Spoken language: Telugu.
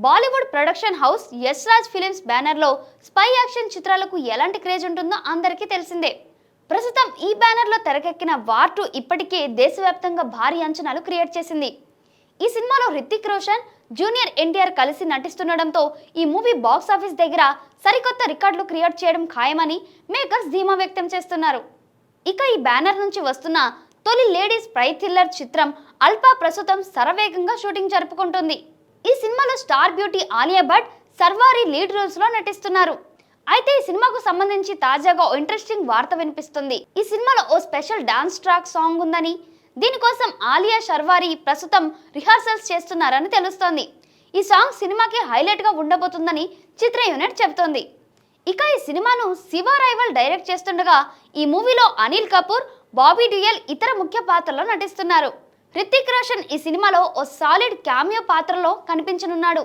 Bollywood production house Yash Raj films బ్యానర్లో స్పై యాక్షన్ చిత్రాలకు ఎలాంటి క్రేజ్ ఉంటుందో అందరికీ తెలిసిందే. ప్రస్తుతం ఈ బ్యానర్లో తెరకెక్కిన వార్ 2 ఇప్పటికే దేశవ్యాప్తంగా భారీ అంచనాలు క్రియేట్ చేసింది. ఈ సినిమాలో రితిక్ రోషన్, జూనియర్ ఎన్టీఆర్ కలిసి నటిస్తుండడంతో ఈ మూవీ బాక్స్ ఆఫీస్ దగ్గర సరికొత్త రికార్డులు క్రియేట్ చేయడం ఖాయమని మేకర్స్ ధీమా వ్యక్తం చేస్తున్నారు. ఇక ఈ బ్యానర్ నుంచి వస్తున్న తొలి లేడీస్ స్పై థ్రిల్లర్ చిత్రం అల్పా ప్రస్తుతం శరవేగంగా షూటింగ్ జరుపుకుంటుంది. ఈ సినిమాలో star beauty Alia Bhatt, Sharvari lead roles లో నటిస్తున్నారు. అయితే ఈ సినిమాకు సంబంధించి తాజాగా ఓ ఇంట్రెస్టింగ్ వార్త వినిపిస్తుంది. ఈ సినిమాలో ఓ స్పెషల్ డాన్స్ ట్రాక్ సాంగ్ ఉందని, దీనికోసం ఆలియా శర్వారి ప్రస్తుతం రిహార్సల్స్ చేస్తున్నారని తెలుస్తోంది. ఈ సాంగ్ సినిమాకి హైలైట్ గా ఉండబోతుందని చిత్ర యూనిట్ చెబుతోంది. ఇక ఈ సినిమాను శివ రైవల్ డైరెక్ట్ చేస్తుండగా ఈ మూవీలో అనిల్ కపూర్, బాబీ డియోల్ ఇతర ముఖ్య పాత్రల్లో నటిస్తున్నారు. రితిక్ రోషన్ ఈ సినిమాలో ఓ సాలిడ్ క్యామియో పాత్రలో కనిపించనున్నాడు.